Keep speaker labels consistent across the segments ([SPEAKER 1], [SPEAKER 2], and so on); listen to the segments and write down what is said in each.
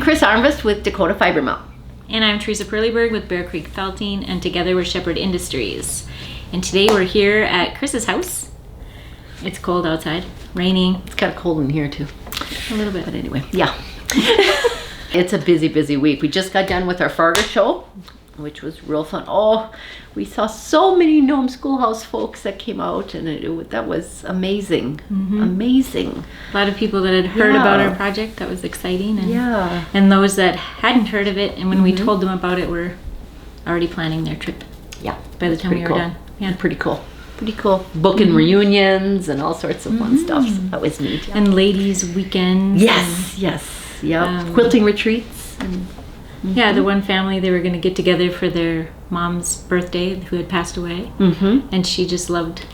[SPEAKER 1] Chris Armvest with Dakota Fiber Mill.
[SPEAKER 2] And I'm Teresa Perleyberg with Bear Creek Felting, and together we're Shepherd Industries. And today we're here at Chris's house. It's cold outside, raining.
[SPEAKER 1] It's kind of cold in here too.
[SPEAKER 2] A little bit.
[SPEAKER 1] But anyway, yeah. It's a busy week. We just got done with our Fargo show, which was real fun. Oh, we saw so many Nome Schoolhouse folks that came out, and that was amazing. Amazing.
[SPEAKER 2] A lot of people that had heard about our project. That was exciting. And, and those that hadn't heard of it, and when we told them about it, were already planning their trip.
[SPEAKER 1] Yeah.
[SPEAKER 2] By the time we were done. Yeah.
[SPEAKER 1] Pretty cool. Pretty cool. Booking reunions and all sorts of fun stuff. So that was neat. Yeah.
[SPEAKER 2] And ladies' weekends.
[SPEAKER 1] Yes. Yeah. Quilting retreats. And,
[SPEAKER 2] yeah, the one family, they were going to get together for their mom's birthday who had passed away. And she just loved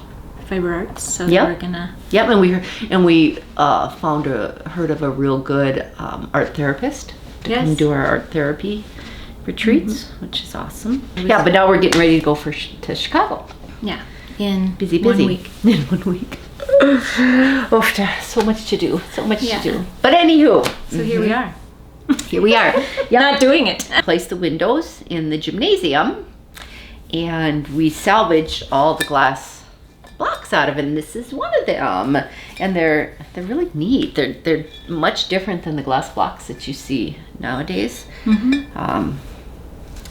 [SPEAKER 2] fiber arts, so they were going to...
[SPEAKER 1] Yep, and we heard of a real good art therapist to come do our art therapy retreats, which is awesome. Yeah, but now we're getting ready to go to Chicago.
[SPEAKER 2] Yeah, in
[SPEAKER 1] busy.
[SPEAKER 2] 1 week.
[SPEAKER 1] In 1 week. Oh, so much to do. To do. But anywho.
[SPEAKER 2] So here we are.
[SPEAKER 1] Here we are.
[SPEAKER 2] Not doing it.
[SPEAKER 1] Placed the windows in the gymnasium, and we salvaged all the glass blocks out of it, and this is one of them. And they're really neat. They're much different than the glass blocks that you see nowadays.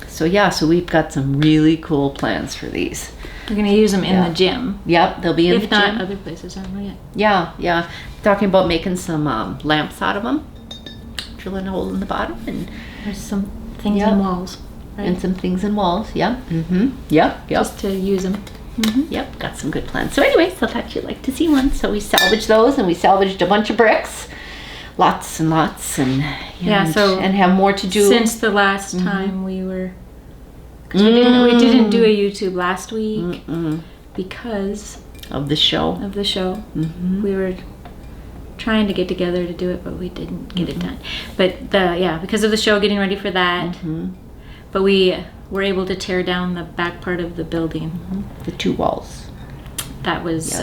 [SPEAKER 1] So we've got some really cool plans for these.
[SPEAKER 2] We're going to use them in the gym.
[SPEAKER 1] Yep, they'll be in the gym.
[SPEAKER 2] If not other places, I don't know yet.
[SPEAKER 1] Yeah. Talking about making some lamps out of them. Drilling a hole in the bottom, and
[SPEAKER 2] there's some things in walls. Right?
[SPEAKER 1] And some things in walls, Yep.
[SPEAKER 2] Just to use them.
[SPEAKER 1] Yep, got some good plans. So anyways, I thought you'd like to see one. So we salvaged those, and we salvaged a bunch of bricks. Lots and lots, and have more to do.
[SPEAKER 2] Since the last time we were... Because we didn't do a YouTube last week because
[SPEAKER 1] of the show.
[SPEAKER 2] We were trying to get together to do it, but we didn't get it done. But because of the show, getting ready for that. But we were able to tear down the back part of the building.
[SPEAKER 1] The 2 walls.
[SPEAKER 2] That was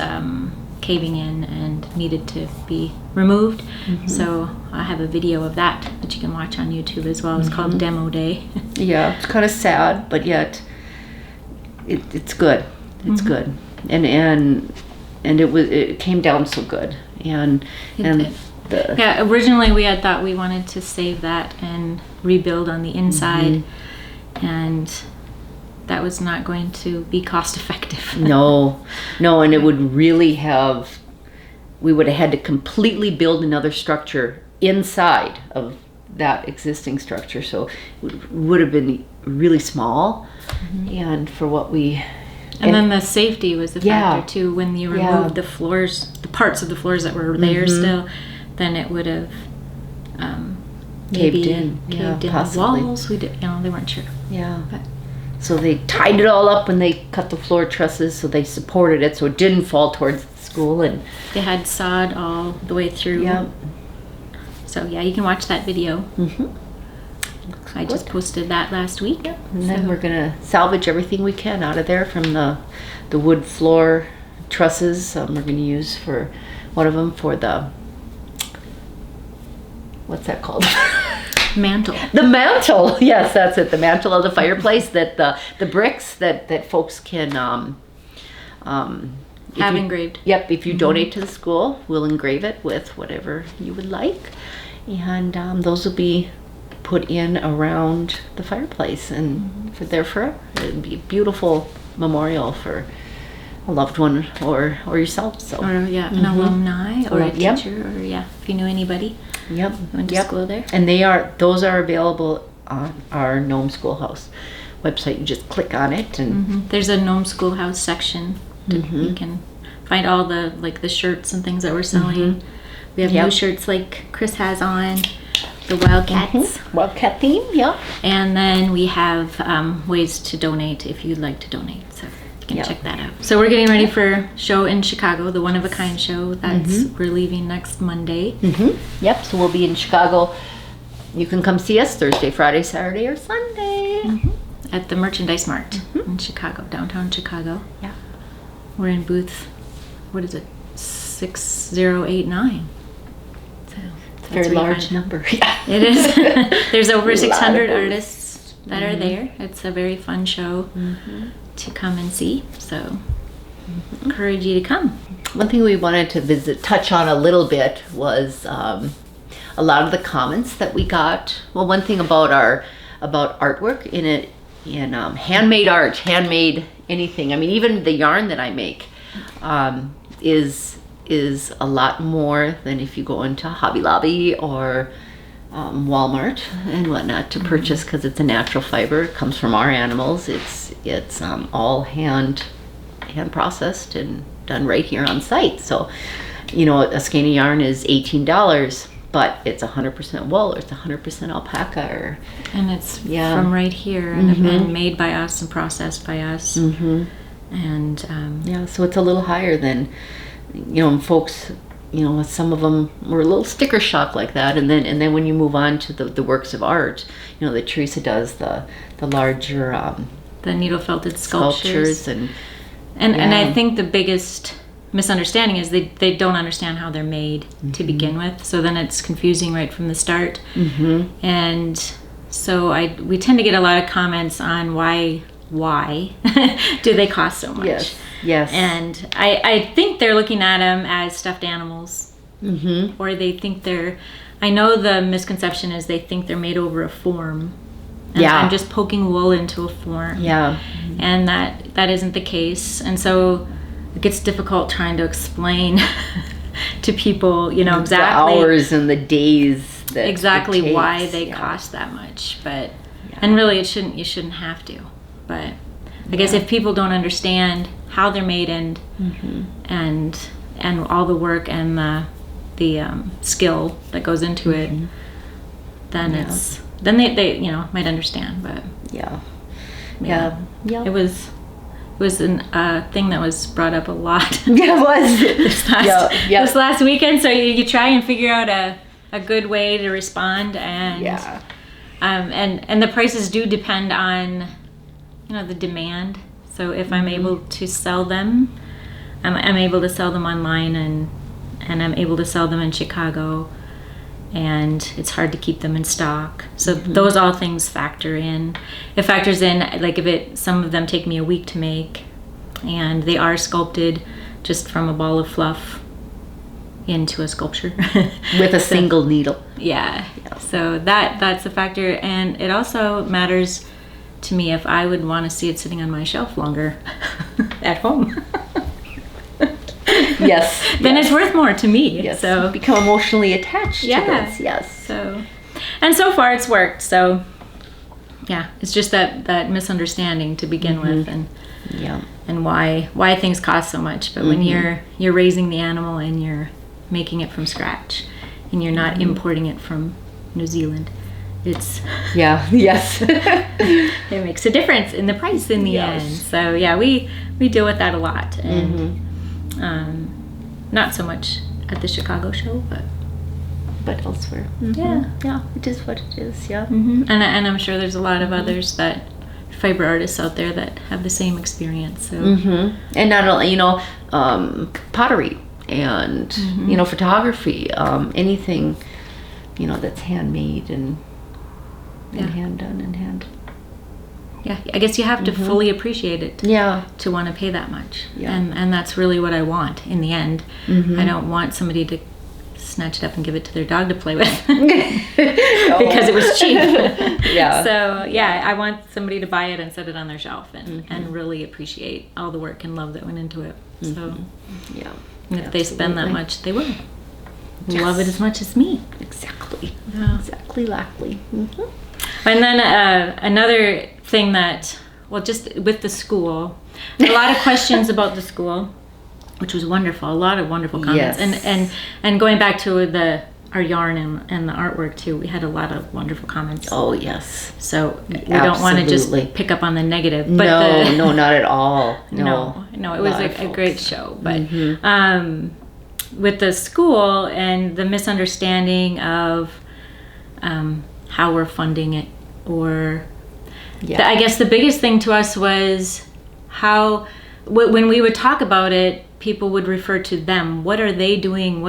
[SPEAKER 2] caving in and needed to be removed. So I have a video of that you can watch on YouTube as well. It's called Demo Day.
[SPEAKER 1] Yeah, it's kind of sad, but yet it's good. It's good, and it came down so good,
[SPEAKER 2] originally we had thought we wanted to save that and rebuild on the inside, and that was not going to be cost effective.
[SPEAKER 1] No, and it would really we would have had to completely build another structure inside of that existing structure, so it would have been really small, and for what we...
[SPEAKER 2] And then the safety was the factor too. When you removed the floors, the parts of the floors that were there still, then it would have
[SPEAKER 1] caved in possibly.
[SPEAKER 2] The walls. They weren't sure.
[SPEAKER 1] Yeah. But. So they tied it all up when they cut the floor trusses, so they supported it so it didn't fall towards the school, and
[SPEAKER 2] they had sod all the way through.
[SPEAKER 1] Yeah.
[SPEAKER 2] So you can watch that video. I just posted that last week.
[SPEAKER 1] Yep. And then we're gonna salvage everything we can out of there from the wood floor trusses. We're gonna use for one of them for the, what's that called?
[SPEAKER 2] Mantle.
[SPEAKER 1] The mantle. Yes, that's it. The mantle of the fireplace. That the bricks that folks can
[SPEAKER 2] have engraved.
[SPEAKER 1] Yep. If you donate to the school, we'll engrave it with whatever you would like, and those will be put in around the fireplace and forever. It'd be a beautiful memorial for a loved one or yourself. So
[SPEAKER 2] an alumni or a teacher, or if you knew anybody. Went to school there. And
[SPEAKER 1] those are available on our Nome Schoolhouse website. You just click on it, and
[SPEAKER 2] there's a Nome Schoolhouse section. You can find all the shirts and things that we're selling. We have new shirts like Chris has on. The Wildcats.
[SPEAKER 1] Wildcat theme,
[SPEAKER 2] And then we have ways to donate if you'd like to donate. So you can check that out. So we're getting ready for show in Chicago, the One of a Kind show. That's we're leaving next Monday.
[SPEAKER 1] Yep, so we'll be in Chicago. You can come see us Thursday, Friday, Saturday, or Sunday.
[SPEAKER 2] At the Merchandise Mart in Chicago, downtown Chicago.
[SPEAKER 1] Yeah.
[SPEAKER 2] We're in booth, 6089.
[SPEAKER 1] It's a very large number. Yeah.
[SPEAKER 2] It is. There's over
[SPEAKER 1] A lot of
[SPEAKER 2] 600
[SPEAKER 1] those.
[SPEAKER 2] artists that are there. It's a very fun show to come and see. So encourage you to come.
[SPEAKER 1] One thing we wanted to touch on a little bit was a lot of the comments that we got. Well, one thing about artwork in handmade art, handmade anything. I mean, even the yarn that I make is a lot more than if you go into Hobby Lobby or Walmart and whatnot to purchase, because it's a natural fiber. It comes from our animals. It's all hand processed and done right here on site. So, a skein of yarn is $18, but it's 100% wool or it's 100% alpaca,
[SPEAKER 2] and it's from right here and made by us and processed by us. And
[SPEAKER 1] so it's a little higher than folks. Some of them were a little sticker shock like that, and then when you move on to the works of art, that Teresa does the larger
[SPEAKER 2] the needle felted sculptures
[SPEAKER 1] and
[SPEAKER 2] I think the biggest misunderstanding is they don't understand how they're made to begin with, so then it's confusing right from the start. And so we tend to get a lot of comments on why do they cost so much.
[SPEAKER 1] Yes.
[SPEAKER 2] And I think they're looking at them as stuffed animals, or they think I know the misconception is they think they're made over a form. And I'm just poking wool into a form. And that isn't the case. And so it gets difficult trying to explain to people, exactly
[SPEAKER 1] the hours and the days that
[SPEAKER 2] exactly
[SPEAKER 1] it takes.
[SPEAKER 2] Why they cost that much. But and really you shouldn't have to. But I guess if people don't understand how they're made and all the work and the skill that goes into it, then then they might understand. But it was a thing that was brought up a lot.
[SPEAKER 1] It was
[SPEAKER 2] this last weekend. So you try and figure out a good way to respond, and and the prices do depend on the demand. So if I'm able to sell them, I'm able to sell them online, and I'm able to sell them in Chicago, and it's hard to keep them in stock. So those all things factor in. It factors in, like some of them take me a week to make, and they are sculpted just from a ball of fluff into a sculpture
[SPEAKER 1] with a single needle.
[SPEAKER 2] So that's a factor, and it also matters to me if I would want to see it sitting on my shelf longer at home. Then it's worth more to me. So
[SPEAKER 1] become emotionally attached to this.
[SPEAKER 2] So far it's worked. So it's just that misunderstanding to begin with, and why things cost so much. But when you're raising the animal and you're making it from scratch and you're not importing it from New Zealand, it's it makes a difference in the price in the end. So we deal with that a lot, and not so much at the Chicago show,
[SPEAKER 1] but elsewhere. It is what it is.
[SPEAKER 2] And I'm sure there's a lot of others that fiber artists out there that have the same experience. So
[SPEAKER 1] and not only pottery and photography, anything that's handmade and hand done and hand.
[SPEAKER 2] I guess you have to fully appreciate it to want to pay that much. And that's really what I want in the end. I don't want somebody to snatch it up and give it to their dog to play with because it was cheap. So I want somebody to buy it and set it on their shelf and really appreciate all the work and love that went into it. So and if they spend that much, they will love it as much as me.
[SPEAKER 1] Exactly.
[SPEAKER 2] And then another thing that, just with the school, a lot of questions about the school, which was wonderful. A lot of wonderful comments, and going back to our yarn and the artwork too, we had a lot of wonderful comments.
[SPEAKER 1] Oh yes.
[SPEAKER 2] So we don't want to just pick up on the negative. But
[SPEAKER 1] no, not at all.
[SPEAKER 2] No, it was a great show. But with the school and the misunderstanding of how we're funding it, or I guess the biggest thing to us was how when we would talk about it, people would refer to them. What are they doing?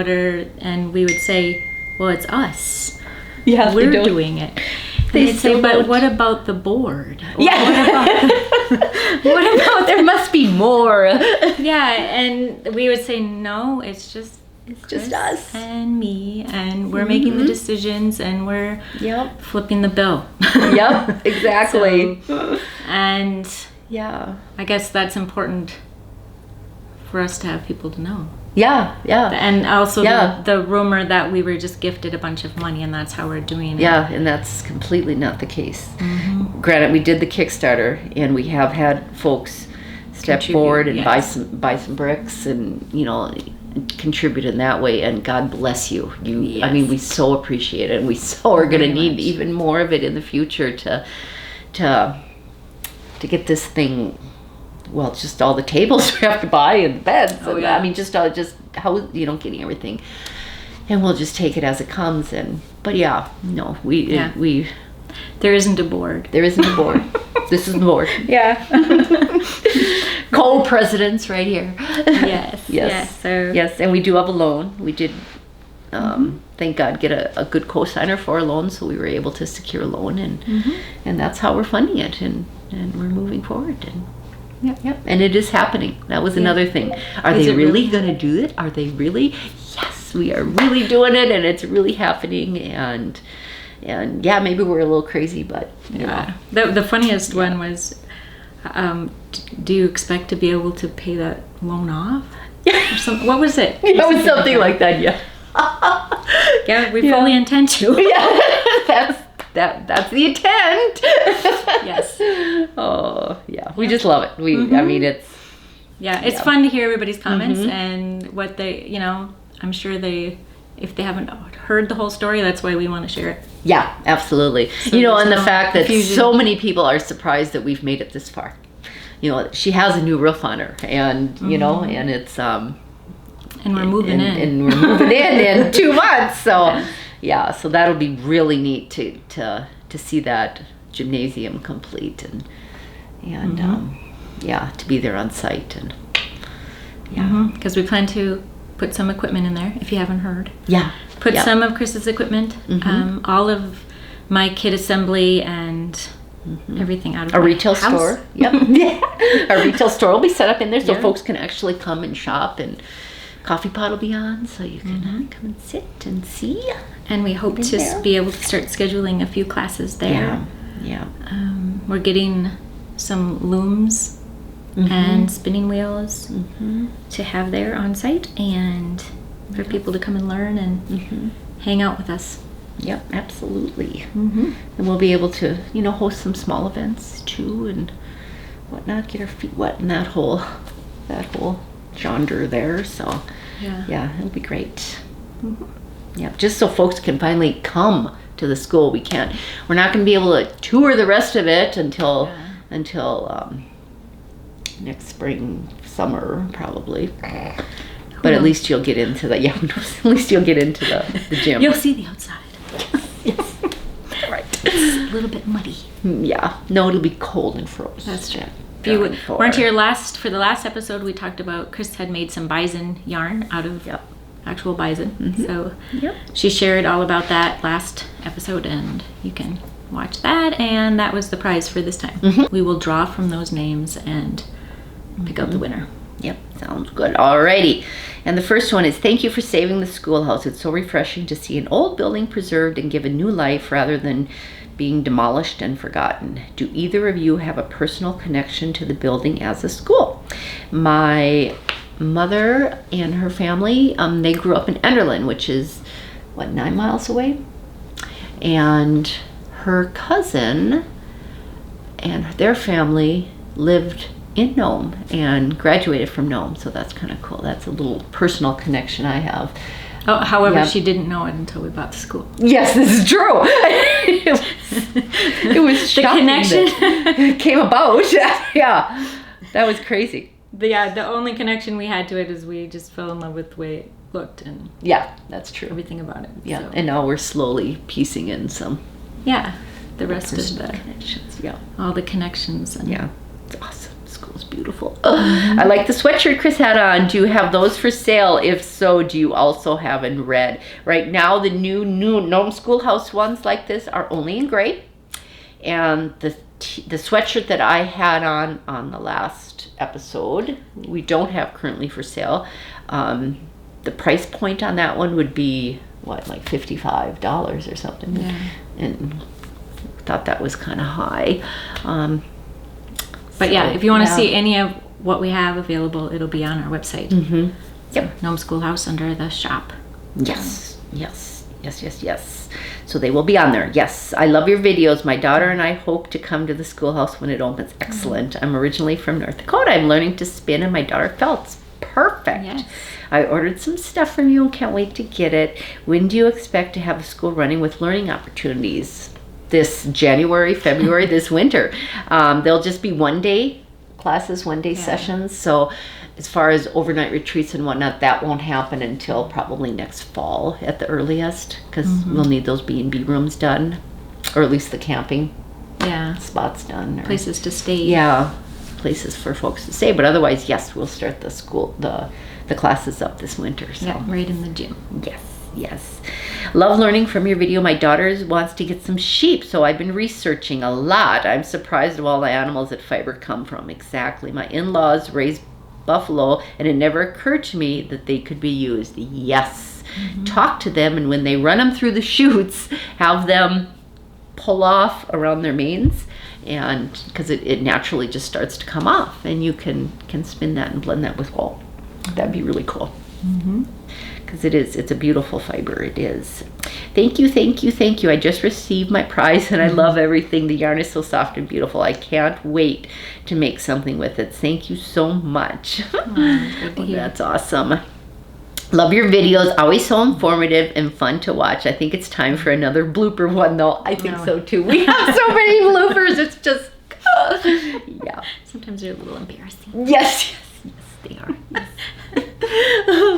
[SPEAKER 2] And we would say, well, it's us.
[SPEAKER 1] Yeah,
[SPEAKER 2] We're doing it.
[SPEAKER 1] They
[SPEAKER 2] They'd say,
[SPEAKER 1] still
[SPEAKER 2] but
[SPEAKER 1] don't.
[SPEAKER 2] what about the board? Or
[SPEAKER 1] Yeah.
[SPEAKER 2] what about
[SPEAKER 1] There must be more.
[SPEAKER 2] yeah, and we would say, no, it's just
[SPEAKER 1] Just us.
[SPEAKER 2] and me, and we're making the decisions, and we're
[SPEAKER 1] Yep.
[SPEAKER 2] flipping the bill.
[SPEAKER 1] Yep. Exactly.
[SPEAKER 2] And
[SPEAKER 1] Yeah.
[SPEAKER 2] I guess that's important for us to have people to know.
[SPEAKER 1] Yeah. Yeah.
[SPEAKER 2] And also
[SPEAKER 1] Yeah.
[SPEAKER 2] the rumor that we were just gifted a bunch of money and that's how we're doing it.
[SPEAKER 1] Yeah, and that's completely not the case.
[SPEAKER 2] Mm-hmm.
[SPEAKER 1] Granted, we did the Kickstarter, and we have had folks step
[SPEAKER 2] Contribute,
[SPEAKER 1] forward and
[SPEAKER 2] yes.
[SPEAKER 1] buy some bricks, and contribute in that way. And God bless you. I
[SPEAKER 2] Yes.
[SPEAKER 1] mean, we so appreciate it, and we so are going to
[SPEAKER 2] Very
[SPEAKER 1] need
[SPEAKER 2] much.
[SPEAKER 1] even more of it in the future to get this thing. Well, just all the tables we have to buy and beds.
[SPEAKER 2] Oh,
[SPEAKER 1] and,
[SPEAKER 2] yeah.
[SPEAKER 1] I mean, just how getting everything, and we'll just take it as it comes. But yeah, no, we
[SPEAKER 2] There isn't a board.
[SPEAKER 1] there isn't a board. This is the board.
[SPEAKER 2] Yeah.
[SPEAKER 1] Co-presidents right here.
[SPEAKER 2] Yes.
[SPEAKER 1] Yes.
[SPEAKER 2] Yes. So
[SPEAKER 1] Yes, and we do have a loan. We did, thank God, get a good co-signer for a loan, so we were able to secure a loan, and that's how we're funding it, and we're moving forward. And yep, and it is happening. That was another thing. Are
[SPEAKER 2] Is
[SPEAKER 1] they
[SPEAKER 2] it
[SPEAKER 1] really
[SPEAKER 2] really?
[SPEAKER 1] going to do it? Are they really? Yes, we are really doing it, and it's really happening. And yeah, maybe we're a little crazy, but
[SPEAKER 2] yeah. The funniest one was, do you expect to be able to pay that loan off? Or some, what was it?
[SPEAKER 1] it was something like that. Yeah.
[SPEAKER 2] Yeah, we
[SPEAKER 1] Yeah.
[SPEAKER 2] fully intend to.
[SPEAKER 1] Yeah, that's the intent.
[SPEAKER 2] Yes.
[SPEAKER 1] Oh yeah, we just love it. I mean, it's
[SPEAKER 2] Yeah, it's
[SPEAKER 1] Yeah.
[SPEAKER 2] fun to hear everybody's comments and what they, I'm sure if they haven't heard the whole story, that's why we want to share it.
[SPEAKER 1] yeah, absolutely.
[SPEAKER 2] So
[SPEAKER 1] And
[SPEAKER 2] there's
[SPEAKER 1] the
[SPEAKER 2] no
[SPEAKER 1] fact that
[SPEAKER 2] confusion.
[SPEAKER 1] so many people are surprised that we've made it this far. She has a new roof on her, and and it's
[SPEAKER 2] And we're moving in.
[SPEAKER 1] and we're moving in 2 months. So yeah, so that'll be really neat to see that gymnasium complete, and to be there on site, and
[SPEAKER 2] Because we plan to put some equipment in there, if you haven't heard.
[SPEAKER 1] yeah,
[SPEAKER 2] Put
[SPEAKER 1] yeah.
[SPEAKER 2] some of Chris's equipment, all of my kit assembly and everything out of
[SPEAKER 1] A
[SPEAKER 2] my
[SPEAKER 1] retail
[SPEAKER 2] house.
[SPEAKER 1] store. Yep. A retail store will be set up in there, so
[SPEAKER 2] Yeah.
[SPEAKER 1] folks can actually come and shop, and coffee pot will be on, so you can come and sit and see.
[SPEAKER 2] And we hope to
[SPEAKER 1] there.
[SPEAKER 2] be able to start scheduling a few classes there.
[SPEAKER 1] Yeah.
[SPEAKER 2] We're getting some looms and spinning wheels to have there on site, and for people to come and learn and hang out with us.
[SPEAKER 1] Yep, absolutely. And we'll be able to, host some small events too, and whatnot. Get our feet wet in that whole genre there. So yeah, it'll be great. Yeah, just so folks can finally come to the school. We're not going to be able to tour the rest of it until next spring, summer probably. But at least you'll get into the at least you'll get into the gym.
[SPEAKER 2] You'll see the outside.
[SPEAKER 1] Yes. Right.
[SPEAKER 2] It's a little bit muddy.
[SPEAKER 1] Yeah. No, it'll be cold and frozen.
[SPEAKER 2] That's true. If
[SPEAKER 1] Going
[SPEAKER 2] you
[SPEAKER 1] forward.
[SPEAKER 2] weren't here for the last episode, we talked about Chris had made some bison yarn out of
[SPEAKER 1] Yep.
[SPEAKER 2] actual bison. So
[SPEAKER 1] Yep.
[SPEAKER 2] she shared all about that last episode, and you can watch that. And that was the prize for this time. We will draw from those names and pick out the winner.
[SPEAKER 1] Yep, sounds good. Alrighty. And the first one is, thank you for saving the schoolhouse. It's so refreshing to see an old building preserved and given new life rather than being demolished and forgotten. Do either of you have a personal connection to the building as a school? My mother and her family, they grew up in Enderlin, which is, 9 miles away? And her cousin and their family lived in Nome and graduated from Nome, so that's kind of cool. That's a little personal connection I have.
[SPEAKER 2] Oh, however,
[SPEAKER 1] Yep.
[SPEAKER 2] she didn't know it until we bought the school.
[SPEAKER 1] Yes, this is true. it was
[SPEAKER 2] The
[SPEAKER 1] shocking
[SPEAKER 2] connection.
[SPEAKER 1] that it came about. Yeah, that was crazy.
[SPEAKER 2] The only connection we had to it is we just fell in love with the way it looked and
[SPEAKER 1] Yeah, that's true.
[SPEAKER 2] everything about it.
[SPEAKER 1] Yeah,
[SPEAKER 2] So,
[SPEAKER 1] and now we're slowly piecing in some
[SPEAKER 2] yeah, the rest of
[SPEAKER 1] personal
[SPEAKER 2] the
[SPEAKER 1] connections. Yeah,
[SPEAKER 2] all the connections. And
[SPEAKER 1] yeah, it's awesome. school's beautiful. I like the sweatshirt Chris had on. Do you have those for sale? If so, do you also have in red? Right now, the new Nome Schoolhouse ones like this are only in gray. And the sweatshirt that I had on the last episode, we don't have currently for sale. The price point on that one would be, what, like $55 or something.
[SPEAKER 2] Yeah.
[SPEAKER 1] And thought that was kind of high.
[SPEAKER 2] But yeah, if you want to see any of what we have available, it'll be on our website.
[SPEAKER 1] Yep.
[SPEAKER 2] Nome Schoolhouse under the shop.
[SPEAKER 1] Yes. So they will be on there. Yes, I love your videos. My daughter and I hope to come to the schoolhouse when it opens. Excellent. I'm originally from North Dakota. I'm learning to spin and my daughter felts. Perfect.
[SPEAKER 2] Yes.
[SPEAKER 1] I ordered some stuff from you and can't wait to get it. When do you expect to have the school running with learning opportunities? This January, February, this winter. They'll just be one-day classes, one-day sessions. So as far as overnight retreats and whatnot, that won't happen until probably next fall at the earliest, because we'll need those B&B rooms done, or at least the camping spots done. Or,
[SPEAKER 2] places to stay.
[SPEAKER 1] Yeah, places for folks to stay. But otherwise, yes, we'll start the school, the classes up this winter. So.
[SPEAKER 2] Yeah, right in the gym.
[SPEAKER 1] Yes. Love learning from your video. My daughter wants to get some sheep, so I've been researching a lot. I'm surprised of all the animals that fiber come from. Exactly. My in-laws raised buffalo, and it never occurred to me that they could be used. Yes. Talk to them, and when they run them through the chutes, have them pull off around their manes, and because it naturally just starts to come off, and you can spin that and blend that with wool. That'd be really cool. Because it's a beautiful fiber. It is. Thank you. I just received my prize and I love everything. The yarn is so soft and beautiful. I can't wait to make something with it. Thank you so much.
[SPEAKER 2] Good to hear.
[SPEAKER 1] That's awesome. Love your videos. Always so informative and fun to watch. I think it's time for another blooper one though. I think so too. We have so many bloopers. It's just, yeah.
[SPEAKER 2] Sometimes they're a little embarrassing.
[SPEAKER 1] Yes, they are. Yes.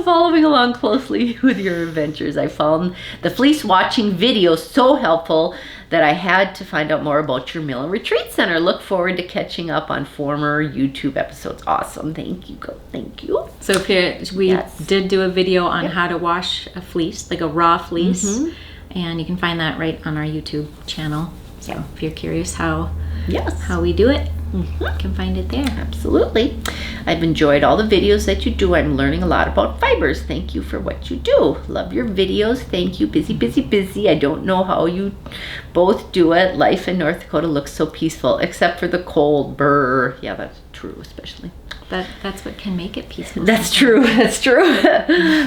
[SPEAKER 1] Following along closely with your adventures, I found the fleece watching video so helpful that I had to find out more about your mill and retreat center. Look forward to catching up on former YouTube episodes. Awesome. Thank you.
[SPEAKER 2] So if we did do a video on how to wash a fleece, like a raw fleece, and you can find that right on our YouTube channel. So if you're curious how we do it, you can find it there.
[SPEAKER 1] Absolutely. I've enjoyed all the videos that you do. I'm learning a lot about fibers. Thank you for what you do. Love your videos. Thank you. Busy. I don't know how you both do it. Life in North Dakota looks so peaceful, except for the cold. Brr. Yeah, that's true, especially.
[SPEAKER 2] That's what can make it peaceful.
[SPEAKER 1] That's true.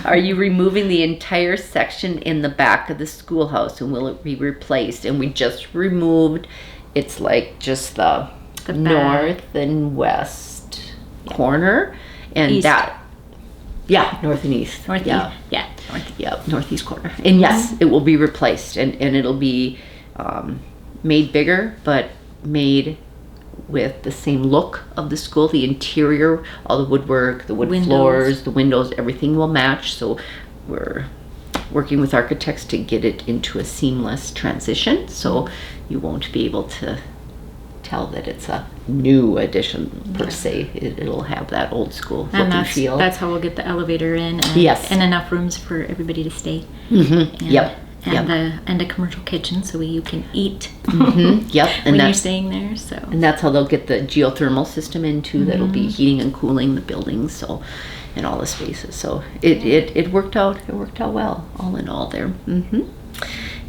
[SPEAKER 1] Are you removing the entire section in the back of the schoolhouse, and will it be replaced? And we just removed, it's like just the north and west corner, and
[SPEAKER 2] east.
[SPEAKER 1] North and east. Northeast corner. And yes, it will be replaced, and it'll be made bigger, but made with the same look of the school. The interior, all the woodwork, the wood floors, the windows, everything will match. So we're working with architects to get it into a seamless transition, so you won't be able to tell that it's a new addition per se. It'll have that old school look and feel.
[SPEAKER 2] That's how we'll get the elevator in, and enough rooms for everybody to stay. And a commercial kitchen so you can eat when you're staying there. So
[SPEAKER 1] and that's how they'll get the geothermal system in too. That'll be heating and cooling the buildings, so and all the spaces. So it worked out. It worked out well, all in all there.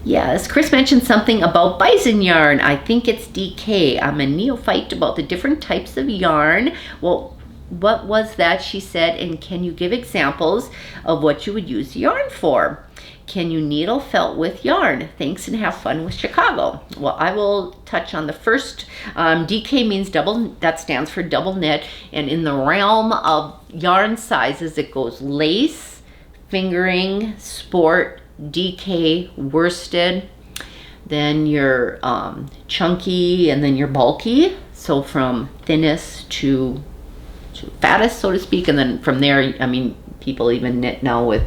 [SPEAKER 1] Yes, Chris mentioned something about Bison Yarn. I think it's DK. I'm a neophyte about the different types of yarn. Well, what was that, she said, and can you give examples of what you would use yarn for? Can you needle felt with yarn? Thanks and have fun with Chicago. Well, I will touch on the first. DK means double, that stands for double knit, and in the realm of yarn sizes, it goes lace, fingering, sport, DK, worsted, then your chunky, and then your bulky. So from thinnest to fattest, so to speak, and then from there, I mean, people even knit now with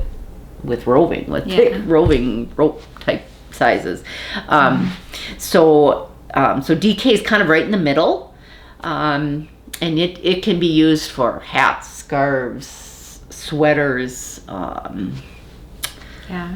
[SPEAKER 1] roving, with thick roving rope type sizes. So DK is kind of right in the middle. And it can be used for hats, scarves, sweaters,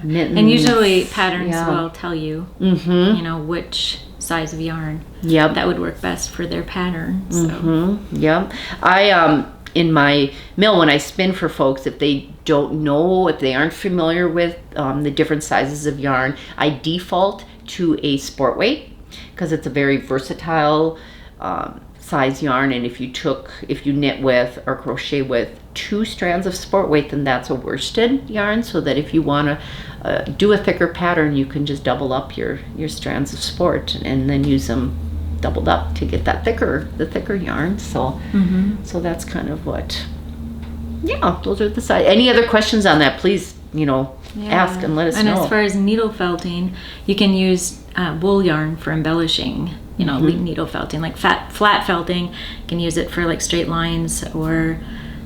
[SPEAKER 1] mittens.
[SPEAKER 2] And usually patterns
[SPEAKER 1] Yeah.
[SPEAKER 2] will tell you,
[SPEAKER 1] Mm-hmm.
[SPEAKER 2] you know, which size of yarn
[SPEAKER 1] Yep.
[SPEAKER 2] that would work best for their pattern. So.
[SPEAKER 1] Mm-hmm. Yep. I in my mill, when I spin for folks, if they don't know, if they aren't familiar with the different sizes of yarn, I default to a sport weight because it's a very versatile size yarn. And if you knit with or crochet with 2 strands of sport weight, then that's a worsted yarn, so that if you want to do a thicker pattern, you can just double up your strands of sport and then use them doubled up to get the thicker yarn. So so that's kind of what, those are the size. Any other questions on that, please, ask and let us know.
[SPEAKER 2] And as far as needle felting, you can use wool yarn for embellishing, needle felting, like flat felting. You can use it for like straight lines, or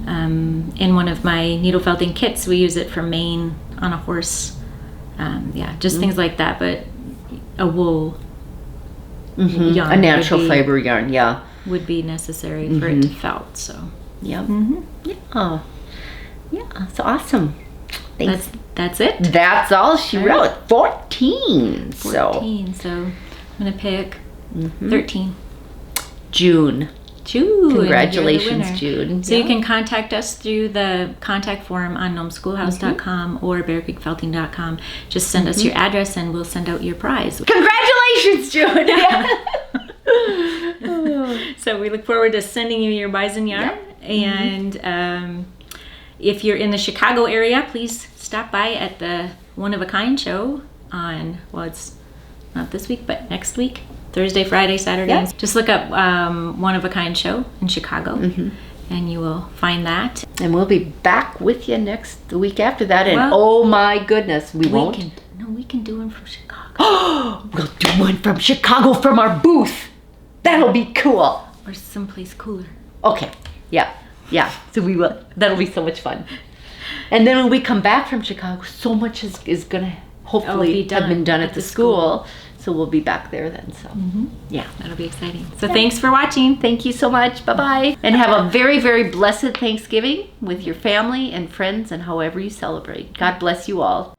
[SPEAKER 2] in one of my needle felting kits, we use it for mane on a horse. Just things like that, but a wool yarn,
[SPEAKER 1] a natural fiber yarn,
[SPEAKER 2] would be necessary for it to felt. So
[SPEAKER 1] yeah, so awesome. Thanks.
[SPEAKER 2] That's it.
[SPEAKER 1] That's all she wrote. 14.
[SPEAKER 2] 14. So I'm gonna pick 13.
[SPEAKER 1] June. Congratulations,
[SPEAKER 2] You're the winner.
[SPEAKER 1] June.
[SPEAKER 2] So you can contact us through the contact form on nomeschoolhouse.com or bearcreekfelting.com. Just send us your address and we'll send out your prize.
[SPEAKER 1] Congratulations, June.
[SPEAKER 2] So we look forward to sending you your Bison yarn. And if you're in the Chicago area, please stop by at the One of a Kind show on, well, it's not this week, but next week. Thursday, Friday, Saturdays.
[SPEAKER 1] Yep.
[SPEAKER 2] Just look up One of a Kind show in Chicago, and you will find that.
[SPEAKER 1] And we'll be back with you the week after that. And
[SPEAKER 2] Well,
[SPEAKER 1] oh my goodness, we won't.
[SPEAKER 2] We can do one from Chicago.
[SPEAKER 1] We'll do one from Chicago from our booth. That'll be cool.
[SPEAKER 2] Or someplace cooler.
[SPEAKER 1] Okay. Yeah. So we will. That'll be so much fun. And then when we come back from Chicago, so much is gonna hopefully have been done at the school. So we'll be back there then. So
[SPEAKER 2] That'll be exciting. So thanks for watching.
[SPEAKER 1] Thank you so much. Bye-bye. And have a very, very blessed Thanksgiving with your family and friends and however you celebrate. God bless you all.